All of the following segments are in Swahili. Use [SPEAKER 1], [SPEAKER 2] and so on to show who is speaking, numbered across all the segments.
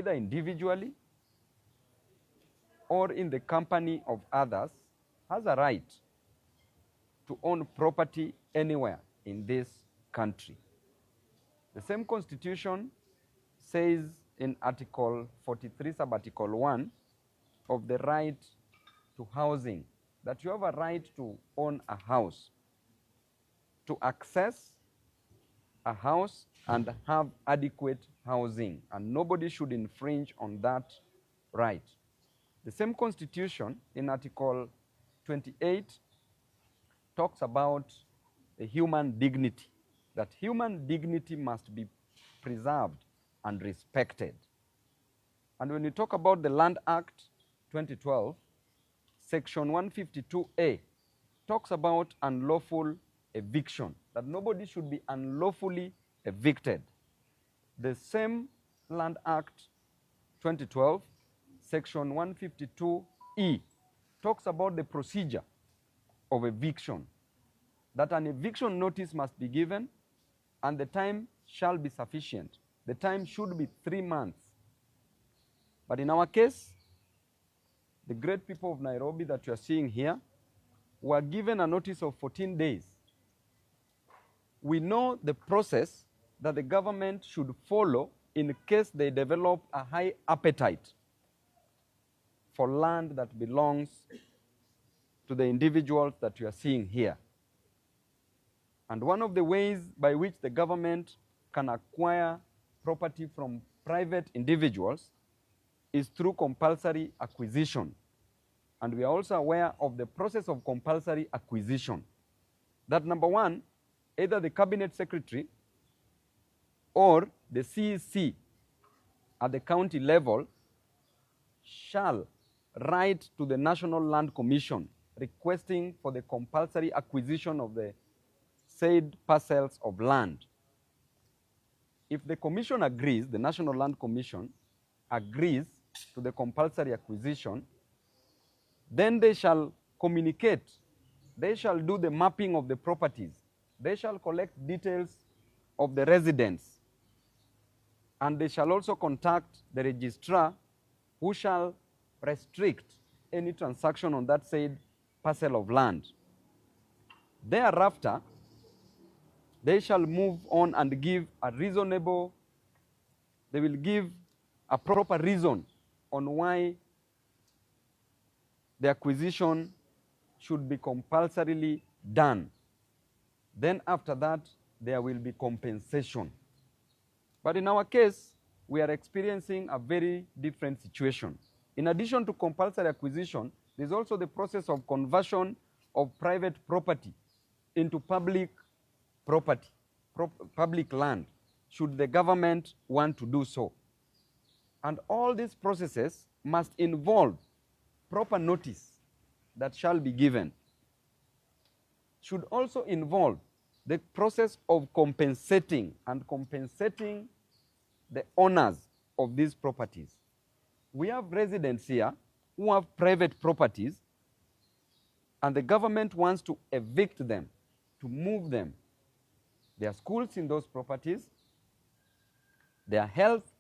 [SPEAKER 1] either individually or in the company of others, has a right to own property anywhere in this country. The same Constitution says in Article 43, sub-Article 1 of the right to housing, that you have a right to own a house, to access a house and have adequate housing, and nobody should infringe on that right. The same Constitution in Article 28 talks about the human dignity, that human dignity must be preserved and respected. And when you talk about the Land Act 2012, Section 152A talks about unlawful eviction, that nobody should be unlawfully evicted. The same Land Act 2012, Section 152E talks about the procedure of eviction, that an eviction notice must be given and the time shall be sufficient. The time should be 3 months. But in our case, the great people of Nairobi that you are seeing here were given a notice of 14 days. We know the process that the government should follow in case they develop a high appetite for land that belongs to the individuals that you are seeing here. And one of the ways by which the government can acquire property from private individuals is through compulsory acquisition. And we are also aware of the process of compulsory acquisition. That number one, either the cabinet secretary or the CEC at the county level shall write to the National Land Commission requesting for the compulsory acquisition of the said parcels of land. If the commission agrees, the National Land Commission agrees to the compulsory acquisition, then they shall communicate, they shall do the mapping of the properties, they shall collect details of the residents, and they shall also contact the registrar who shall restrict any transaction on that said parcel of land. Thereafter, they shall move on and give a reasonable, they will give a proper reason on why the acquisition should be compulsorily done. Then after that, there will be compensation. But in our case, we are experiencing a very different situation. In addition to compulsory acquisition, there's also the process of conversion of private property into public property, public land, should the government want to do so. And all these processes must involve proper notice that shall be given. Should also involve the process of compensating the owners of these properties. We have residents here who have private properties, and the government wants to evict them, to move them. There are schools in those properties. There are health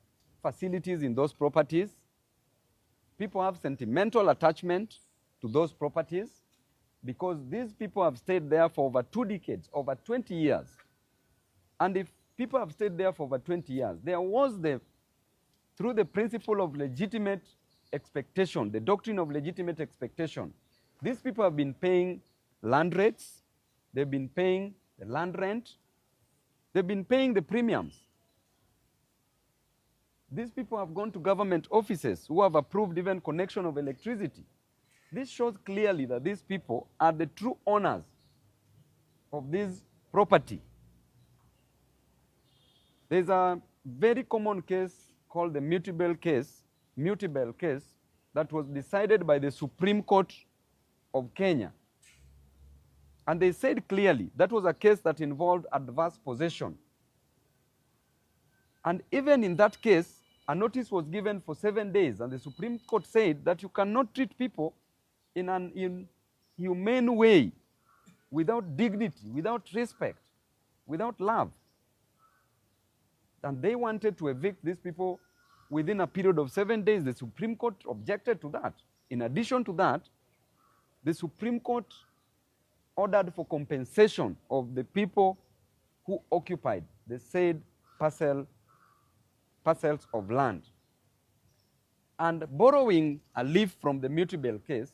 [SPEAKER 1] facilities in those properties. People have sentimental attachment to those properties because these people have stayed there for over 2 decades, over 20 years. And if people have stayed there for over 20 years, there was through the principle of legitimate expectation, the doctrine of legitimate expectation, these people have been paying land rates, they've been paying the land rent, they've been paying the premiums. These people have gone to government offices who have approved even connection of electricity. This shows clearly that these people are the true owners of this property. There's a very common case called the mutable case that was decided by the Supreme Court of Kenya. And they said clearly that was a case that involved adverse possession. And even in that case, a notice was given for 7 days, and the Supreme Court said that you cannot treat people in an inhumane way, without dignity, without respect, without love. And they wanted to evict these people within a period of 7 days. The Supreme Court objected to that. In addition to that, the Supreme Court ordered for compensation of the people who occupied the said parcels of land. And borrowing a leaf from the Mutable case,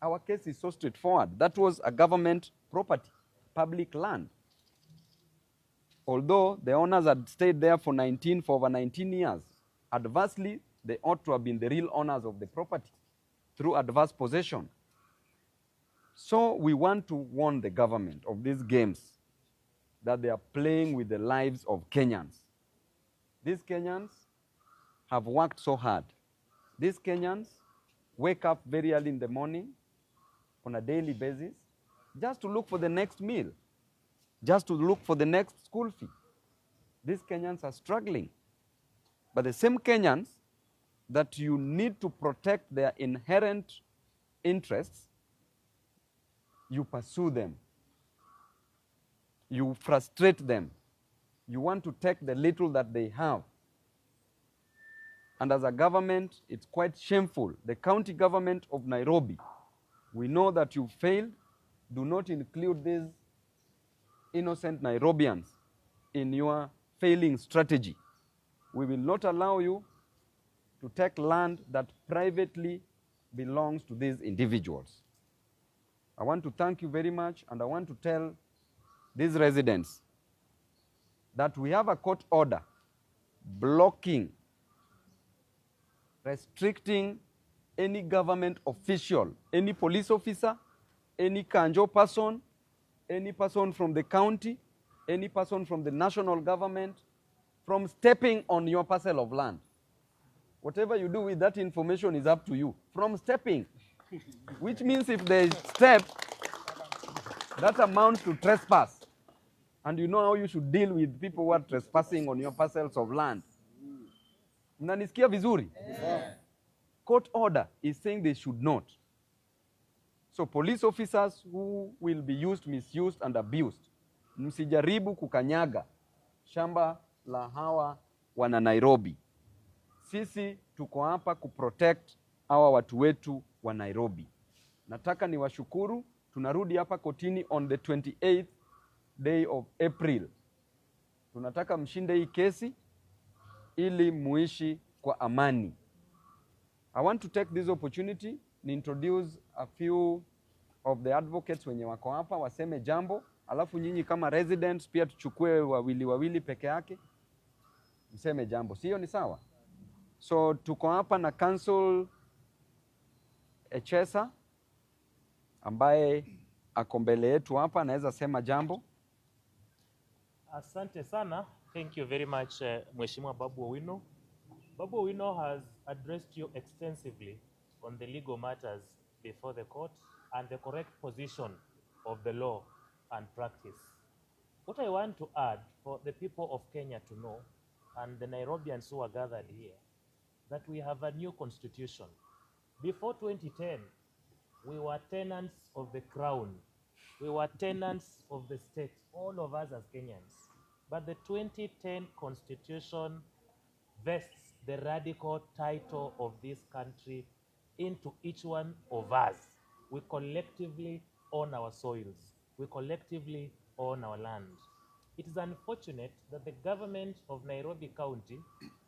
[SPEAKER 1] our case is so straightforward. That was a government property, public land. Although the owners had stayed there for over 19 years, adversely, they ought to have been the real owners of the property through adverse possession. So we want to warn the government of these games that they are playing with the lives of Kenyans. These Kenyans have worked so hard. These Kenyans wake up very early in the morning on a daily basis just to look for the next meal, just to look for the next school fee. These Kenyans are struggling. But the same Kenyans that you need to protect their inherent interests, you pursue them. You frustrate them. You want to take the little that they have. And as a government, it's quite shameful. The county government of Nairobi, we know that you failed. Do not include these innocent Nairobians in your failing strategy. We will not allow you to take land that privately belongs to these individuals. I want to thank you very much, and I want to tell these residents that we have a court order blocking, restricting any government official, any police officer, any kanjo person, any person from the county, any person from the national government, from stepping on your parcel of land. Whatever you do with that information is up to you. From stepping, which means if they step, that amounts to trespass. And you know how you should deal with people who are trespassing on your parcels of land. Mnanisikia vizuri? Yeah. Court order is saying they should not. So police officers who will be used, misused, and abused, msijaribu kukanyaga shamba la hawa wana Nairobi. Sisi tuko hapa kuprotect hawa watu wetu wa Nairobi. Nataka niwashukuru. Tunarudi hapa kotini on the 28th day of April. Tunataka mshinde hii kesi ili muishi kwa amani. I want to take this opportunity to introduce a few of the advocates wenye wako hapa waseme jambo, alafu nyinyi kama residents pia tuchukue wawili peke yake mseme jambo. Sio ni sawa? So tuko hapa na Council Echesa ambaye ako mbele yetu hapa, anaweza sema jambo.
[SPEAKER 2] Asante sana. Thank you very much, Mheshimiwa Babu Owino. Babu Owino has addressed you extensively on the legal matters before the court and the correct position of the law and practice. What I want to add for the people of Kenya to know, and the Nairobians who are gathered here, that we have a new constitution. Before 2010, we were tenants of the crown. We were tenants of the state, all of us as Kenyans. But the 2010 constitution vests the radical title of this country into each one of us. We collectively own our soils. We collectively own our land. It is unfortunate that the government of Nairobi County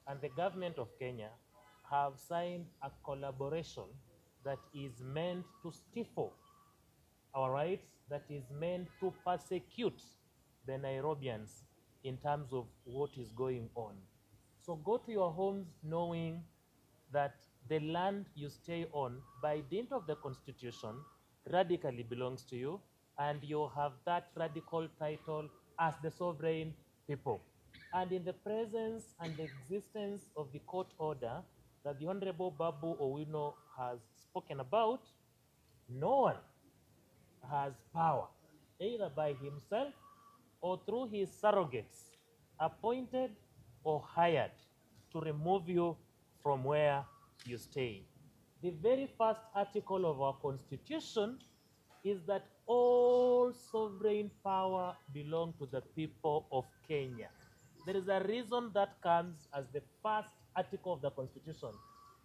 [SPEAKER 2] and the government of Kenya have signed a collaboration that is meant to stifle our rights, that is meant to persecute the Nairobians in terms of what is going on. So go to your homes knowing that the land you stay on, by dint of the constitution, radically belongs to you, and you have that radical title as the sovereign people. And in the presence and the existence of the court order that the Honorable Babu Owino has spoken about, no one has power, either by himself or through his surrogates, appointed or hired, to remove you from where you stay. The very first article of our Constitution is that all sovereign power belongs to the people of Kenya. There is a reason that comes as the first article of the Constitution.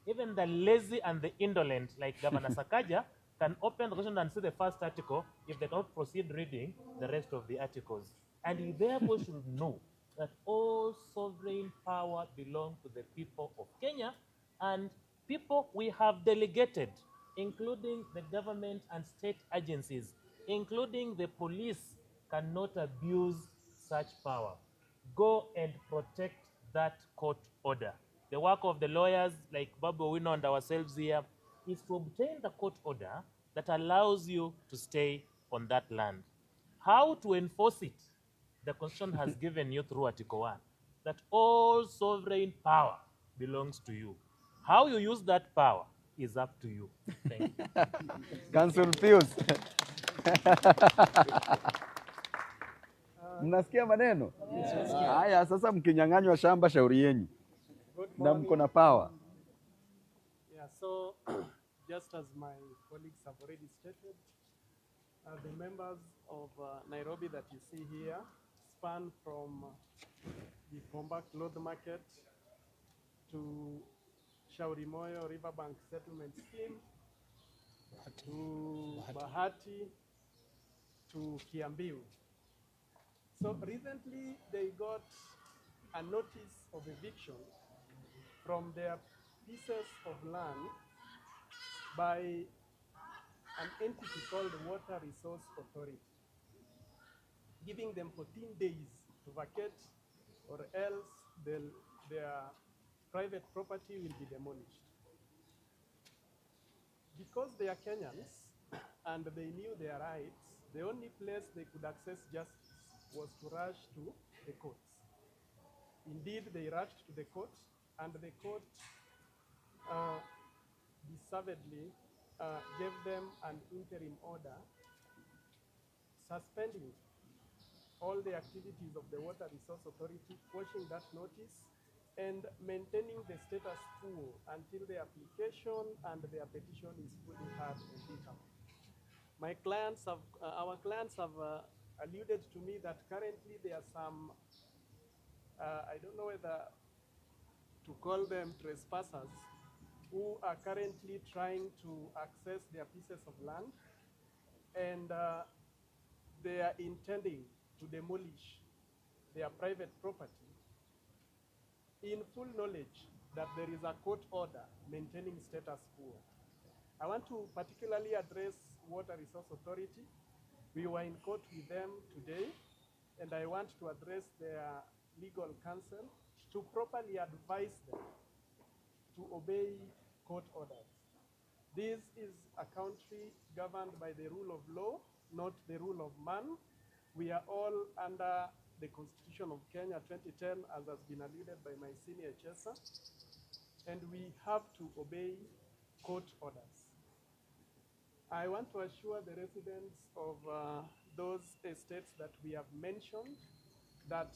[SPEAKER 2] Even the lazy and the indolent, like Governor Sakaja, can open the Constitution and see the first article if they cannot proceed reading the rest of the articles. And we therefore should know that all sovereign power belongs to the people of Kenya, and people we have delegated, including the government and state agencies, including the police, cannot abuse such power. Go and protect that court order. The work of the lawyers like Babu, Owino, and ourselves here is to obtain the court order that allows you to stay on that land. How to enforce it? The Constitution has given you through Article 1 that all sovereign power belongs to you. How you use that power is up to you. Thank you.
[SPEAKER 1] Council Pius. Mnasikia maneno? Haya, sasa mkinyang'anywa shamba shauri yenu. Na mko na power.
[SPEAKER 3] Yeah, so just as my colleagues have already stated, the members of Nairobi that you see here span from the Komba Cloth Market to Shauri Moyo Riverbank Settlement Scheme to Bahati to Kiambiu. So recently they got a notice of eviction from their pieces of land by an entity called the Water Resource Authority, giving them 14 days to vacate, or else their private property will be demolished. Because they are Kenyans and they knew their rights, the only place they could access justice was to rush to the courts. Indeed, they rushed to the court, and the court deservedly gave them an interim order suspending all the activities of the Water Resource Authority, quashing that notice, and maintaining the status quo until the application and their petition is fully heard and determined. My clients have, our clients have alluded to me that currently there are some, I don't know whether to call them trespassers, who are currently trying to access their pieces of land, and they are intending to demolish their private property in full knowledge that there is a court order maintaining status quo. I want to particularly address Water Resource Authority. We were in court with them today, and I want to address their legal counsel to properly advise them to obey court orders. This is a country governed by the rule of law, not the rule of man. We are all under the Constitution of Kenya 2010, as has been alluded by my senior Chesa, and we have to obey court orders. I want to assure the residents of those estates that we have mentioned that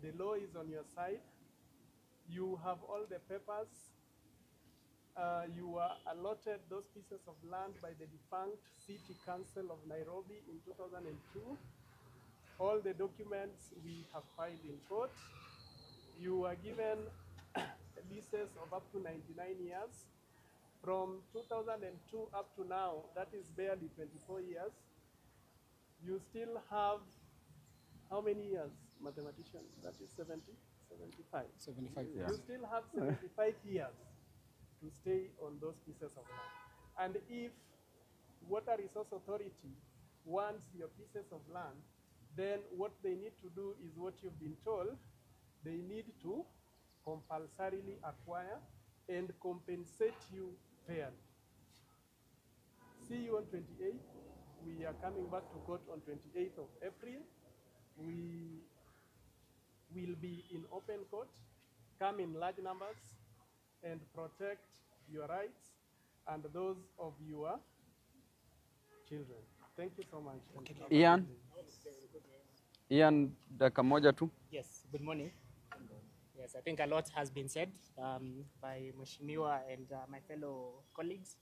[SPEAKER 3] the law is on your side. You have all the papers. You were allotted those pieces of land by the defunct City Council of Nairobi in 2002. All the documents we have filed in court. You were given leases of up to 99 years. From 2002 up to now, that is barely 24 years. You still have how many years, mathematician? That is 70, 75.
[SPEAKER 4] 75 years.
[SPEAKER 3] You still have 75 years to stay on those pieces of land. And if Water Resource Authority wants your pieces of land, then what they need to do is what you've been told. They need to compulsorily acquire and compensate you fairly. See you on 28th. We are coming back to court on 28th of April. We will be in open court. Come in large numbers and protect your rights and those of your children. Thank you so much.
[SPEAKER 1] Ian? Ian, dakika moja tu.
[SPEAKER 4] Yes, good morning. Yes, I think a lot has been said by Mheshimiwa and my fellow colleagues.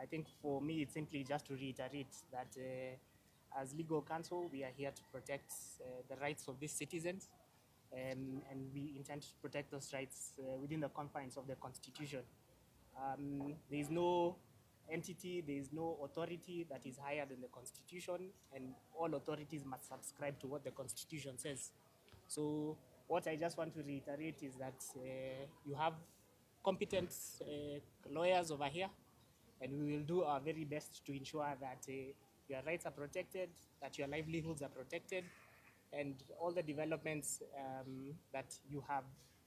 [SPEAKER 4] I think for me, it's simply just to reiterate that as legal counsel, we are here to protect the rights of these citizens. and we intend to protect those rights within the confines of the Constitution. There is no entity, there is no authority that is higher than the Constitution, and all authorities must subscribe to what the Constitution says. So what I just want to reiterate is that you have competent lawyers over here, and we will do our very best to ensure that your rights are protected, that your livelihoods are protected, and all the developments that you have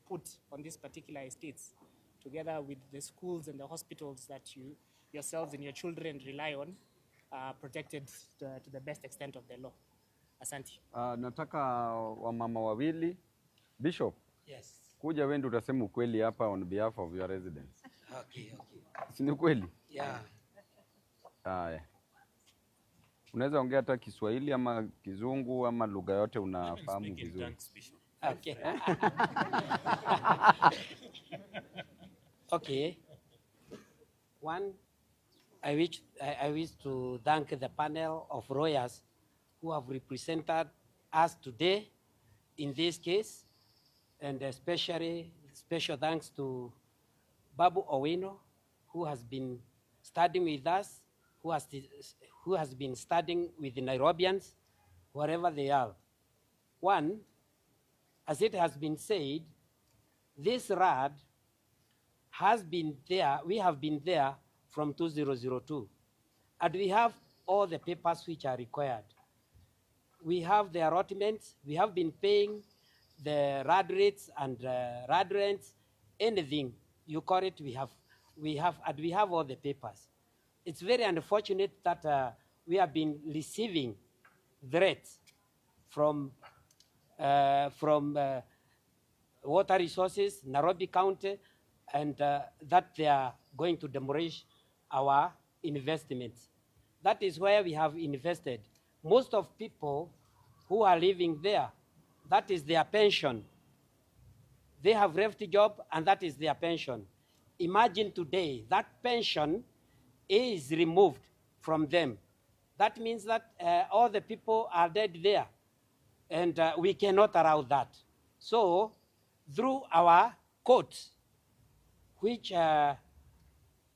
[SPEAKER 4] put on these particular estates, together with the schools and the hospitals that you yourselves and your children rely on, are protected to the best extent of the law. Asante.
[SPEAKER 1] Nataka wamama wawili. Bishop.
[SPEAKER 5] Yes.
[SPEAKER 1] Kuja wewe ndio utasema ukweli hapa on behalf of your residents.
[SPEAKER 5] Okay.
[SPEAKER 1] Si ni kweli?
[SPEAKER 5] Yeah.
[SPEAKER 1] Haya. Unaweza ongea hata Kiswahili ama Kizungu ama lugha yote unafahamu vizuri.
[SPEAKER 5] Okay. Okay. One, I wish to thank the panel of lawyers who have represented us today in this case, and especially special thanks to Babu Owino, who has been studying with us, who has been studying with the Nairobians, wherever they are. One, as it has been said, this RAD has been there, we have been there from 2002, and we have all the papers which are required. We have the allotments, we have been paying the RAD rates and RAD rents, anything you call it, we have all the papers. It's very unfortunate that we have been receiving threats from water resources, Nairobi County, and that they are going to demolish our investments. That is where we have invested. Most of people who are living there, that is their pension. They have left the job and that is their pension. Imagine today that pension is removed from them. That means that all the people are dead there, and we cannot allow that. So through our courts, which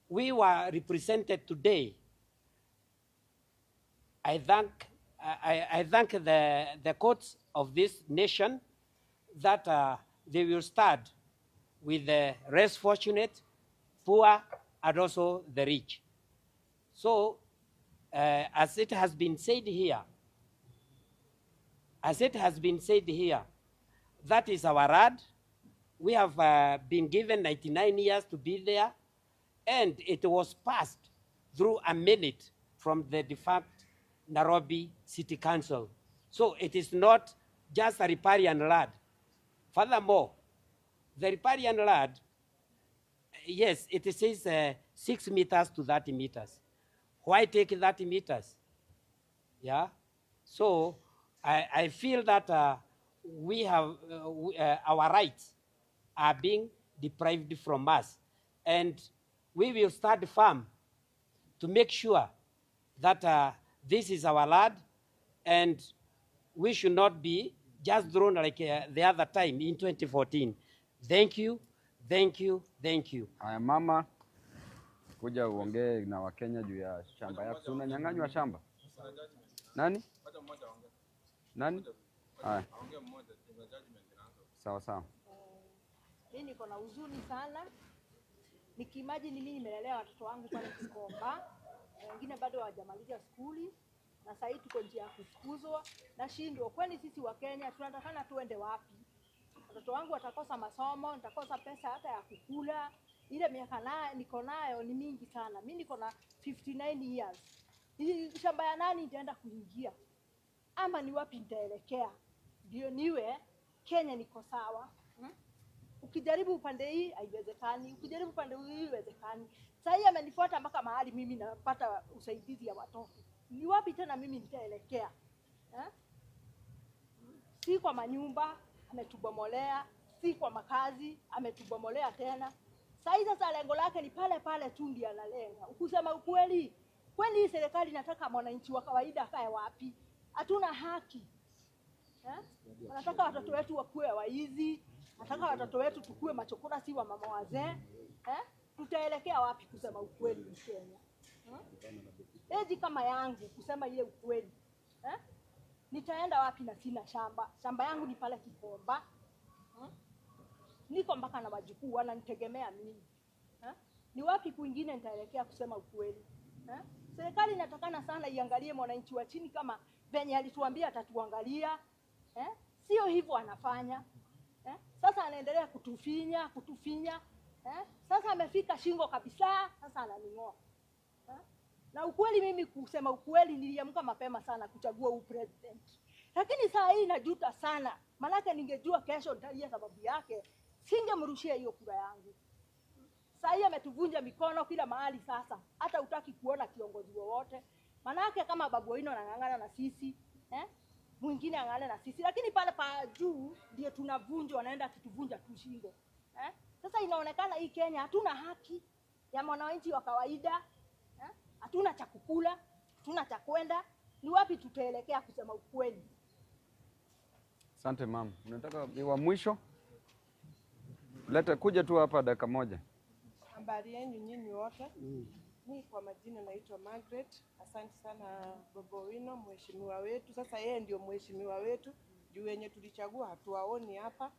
[SPEAKER 5] we were represented today, I thank the courts of this nation that they will start with the less fortunate, poor, and also the rich. So, as it has been said here, that is our RAD. We have been given 99 years to be there, and it was passed through a minute from the defunct Nairobi City Council. So it is not just a riparian RAD. Furthermore, the riparian RAD, yes, it says 6 meters to 30 meters. Why take 30 meters? Yeah. So I feel that we have our rights are being deprived from us, and we will start firm to make sure that this is our land, and we should not be just thrown like the other time in 2014. Thank you, thank you, thank you.
[SPEAKER 1] Aya mama, kuja uongee na Wakenya juu ya shamba yako. Si unanyang'anywa shamba? Nani? Nani? Aya. Sawa sawa.
[SPEAKER 6] Mimi niko na huzuni sana. Nikimagine mimi nimelelea watoto wangu pale Kikomba. Wengine bado hawajamaliza skuli, na sasa hivi tuko njia ya kufukuzwa na shindwa. Kwani sisi wa Kenya tunataka tuende wapi? Watoto wangu watakosa masomo, nitakosa pesa hata ya kukula. Ile miaka niko nayo ni mingi sana. Mimi niko na 59 years. Hii shamba ya nani nitaenda kuingia? Ama ni wapi nitaelekea? Ndio niwe Kenya niko sawa. Ukijaribu upande hii haiwezekani, ukijaribu upande huu haiwezekani. Sasa hii amenifuata mpaka mahali mimi napata usaidizi ya watoto. Ni wapi tena mimi nitaelekea? Si kwa manyumba ametubomolea, si kwa makazi ametubomolea tena. Sasa lengo lake ni pale pale tu ndiye analenga. Ukusema ukweli, kwani hii serikali inataka mwananchi wa kawaida akae wapi? Hatuna haki. Wanataka watoto wetu wakuwe waizi, wanataka watoto wetu tukue machokora si wa mama wazee. Tutaelekea wapi kusema ukweli ni Kenya? Eji kama yangu kusema ile ukweli. Nitaenda wapi na sina shamba? Shamba yangu ni pale Kikomba. Niko mpaka na wajukuu wananitegemea mimi. Ni wapi kwingine nitaelekea kusema ukweli? Serikali inatakana sana iangalie mwananchi wa chini kama venye alituambia atatuangalia. Sio hivyo anafanya. Sasa anaendelea kutufinya. Sasa amefika shingo kabisa, sasa ananing'oa. Na ukweli mimi kusema ukweli niliamka mapema sana kuchagua huu president. Lakini saa hii najuta sana. Maana ningejua kesho nitalia sababu yake, singemrushia hiyo kura yangu. Saa hii ametuvunja mikono kila mahali sasa. Hata hutaki kuona kiongozi wowote. Maana kama Babu Owino anang'ang'ana na sisi, mwingine ang'ang'ana na sisi, lakini pale pa juu ndio tunavunjwa, wanaenda kutuvunja tu shingo. Sasa inaonekana hii Kenya hatuna haki ya mwananchi wa kawaida. Hatuna cha kukula, hatuna cha kwenda. Ni wapi tutaelekea kusema ukweli?
[SPEAKER 1] Asante mama. Unataka wa mwisho? Leta kuja tu hapa dakika moja.
[SPEAKER 7] Habari yenu nyinyi wote. Mimi kwa majina naitwa Margaret. Asante sana Babu Owino, mheshimiwa wetu. Sasa yeye ndio mheshimiwa wetu. Juu wenye tulichagua hatuwaoni hapa.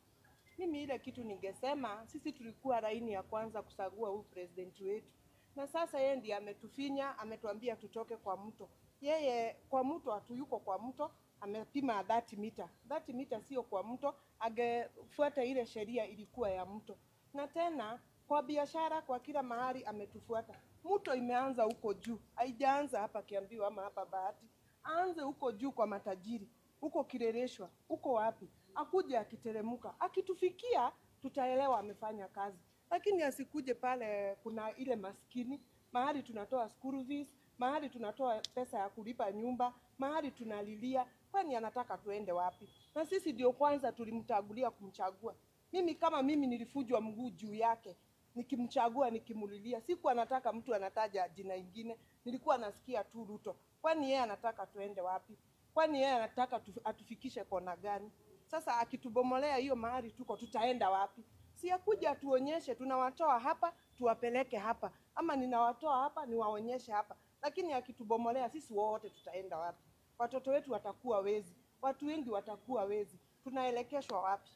[SPEAKER 7] Mimi ile kitu ningesema, sisi tulikuwa laini ya kwanza kuchagua huyu president wetu. Na sasa yeye ndiye ametufinya, ametuambia tutoke kwa mto. Yeye kwa mto hatuyuko kwa mto, amepima 30 mita. 30 mita sio kwa mto, angefuata ile sheria ilikuwa ya mto. Na tena kwa biashara kwa kila mahali ametufuata. Mto imeanza huko juu, haijaanza hapa Kiambiwa ama hapa Bahati. Aanze huko juu kwa matajiri, huko Kirereshwa, huko wapi. Akuje akiteremuka, akitufikia tutaelewa amefanya kazi. Lakini asikuje pale kuna ile maskini, mahali tunatoa school fees, mahali tunatoa pesa ya kulipa nyumba, mahali tunalilia, kwani anataka tuende wapi? Na sisi ndio kwanza tulimtagulia kumchagua. Mimi kama mimi nilifujwa mguu juu yake, nikimchagua nikimulilia. Siku anataka mtu anataja jina ingine, nilikuwa nasikia tu Ruto. Kwani yeye anataka tuende wapi? Kwani yeye anataka atufikishe kona gani? Sasa akitubomolea hiyo mahali tuko tutaenda wapi? Si akuja tuonyeshe tunawatoa hapa, tuwapeleke hapa. Ama ninawatoa hapa, niwaonyeshe hapa. Lakini akitubomolea sisi wote tutaenda wapi? Watoto wetu watakuwa wezi. Watu wengi watakuwa wezi. Tunaelekeshwa wapi?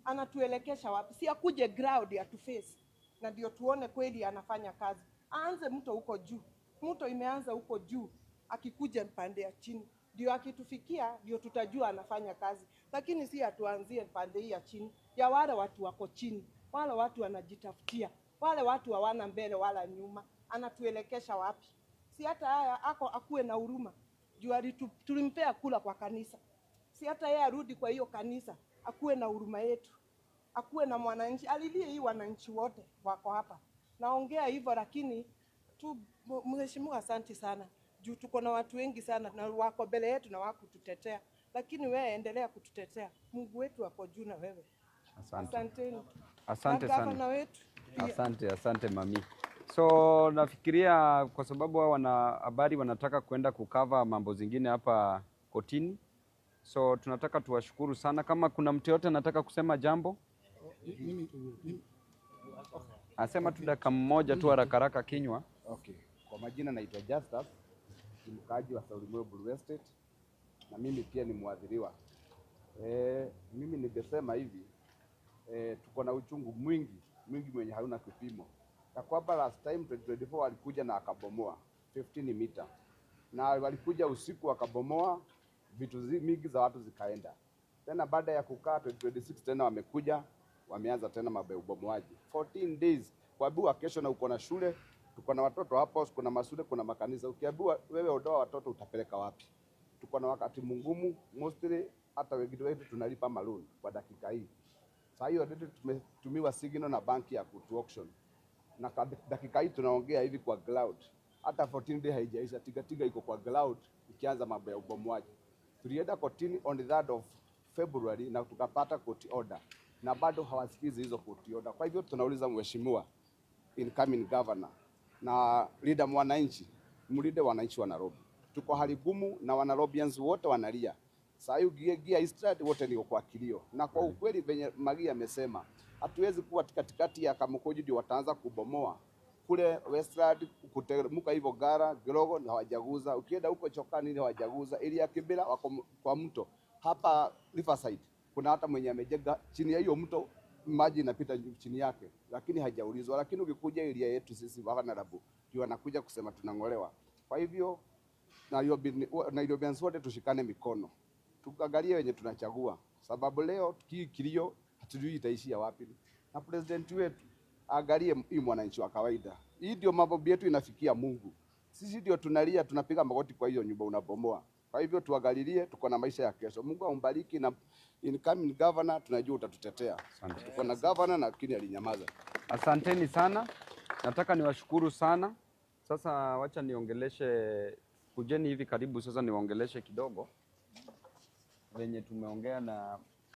[SPEAKER 7] Anatuelekesha wapi? Si akuje ground ya tuface. Na ndio tuone kweli anafanya kazi. Aanze mto huko juu. Mto imeanza huko juu. Akikuja pande ya chini. Ndio akitufikia, ndio tutajua anafanya kazi. Lakini si atuanzie pande hii ya chini. Ya wale watu wako chini. Wale watu wanajitafutia. Wale watu hawana mbele wala nyuma. Anatuelekesha wapi? Si hata haya akuwe na huruma. Juu tulimpea kula kwa kanisa. Si hata yeye arudi kwa hiyo kanisa. Akuwe na huruma yetu. Akuwe na mwananchi. Alilie hii wananchi wote wako hapa. Naongea hivyo lakini tu mheshimiwa asante sana. Juu tuko na watu wengi sana na wako mbele yetu na wako tutetea. Lakini wewe endelea kututetea. Mungu wetu wako juu na wewe.
[SPEAKER 1] Asante.
[SPEAKER 7] Asanteni.
[SPEAKER 1] Asante sana.
[SPEAKER 7] Na wetu.
[SPEAKER 1] Asante mami. So nafikiria kwa sababu hao wana habari wanataka kwenda kukava mambo zingine hapa kotini. So tunataka tuwashukuru sana. Kama kuna mtu yote anataka kusema jambo, asema tu dakika moja tu haraka kinywa.
[SPEAKER 8] Okay. Kwa majina naitwa Justus, ni mkaaji wa Saulimwe Blue Estate na mimi pia ni muadhiriwa. Mimi ningesema hivi, tuko na uchungu mwingi mwenye hauna kipimo. Na kwamba last time 2024 walikuja na akabomoa 15 mita. Na walikuja usiku wakabomoa vitu mingi za watu zikaenda. Tena baada ya kukaa 2026 tena wamekuja wameanza tena mabomoaji. 14 days. Kuambiwa kesho na uko na shule, tuko na watoto hapo, kuna mashule, kuna makanisa. Ukiambiwa wewe ondoa watoto utapeleka wapi? Tuko na wakati mgumu, mostly hata wengine wetu tunalipa maloni kwa dakika hii. Sasa hiyo ndio tumetumiwa signal na banki ya kutu auction. Na dakika hii tunaongea hivi kwa cloud. Hata 14 days haijaisha, tiga iko kwa cloud ikianza mambo ya ubomoaji. Tulienda kotini on the 3rd of February na tukapata court order. Na bado hawasikizi hizo court order. Kwa hivyo tunauliza mheshimiwa incoming governor na leader mwananchi, mlinde wananchi wa Nairobi. Tuko hali gumu na wana Nairobians wote wanalia. Sasa hiyo gia Eastland wote ni kwa kilio. Na kwa ukweli venye Magi amesema, hatuwezi kuwa katikati ya Kamukunji ndio wataanza kubomoa. Kule Westland kuteremka hivyo Gara, Girogo na hawajaguza. Ukienda huko Chokani ni hawajaguza. Ili ya Kibera wako kwa mto. Hapa Riverside kuna hata mwenye amejenga chini ya hiyo mto, maji inapita chini yake, lakini hajaulizwa. Lakini ukikuja area yetu sisi Nairobi ndio wanakuja kusema tunangolewa. Kwa hivyo Nairobians wote tushikane mikono, tuangalie wenye tunachagua, sababu leo kilio hatujui itaishia wapi, na president wetu angalie hii mwananchi wa kawaida. Hii ndio mambo yetu inafikia Mungu, sisi ndio tunalia, tunapiga magoti kwa hiyo nyumba unabomoa. Kwa hivyo tuangalilie, tuko na maisha ya kesho. Mungu ambariki, na incoming governor tunajua utatutetea. Tuko na governor na lakini alinyamaza.
[SPEAKER 1] Asanteni sana, nataka niwashukuru sana. Sasa wacha niongeleshe, kujeni hivi karibu sasa niwaongeleshe kidogo venye tumeongea na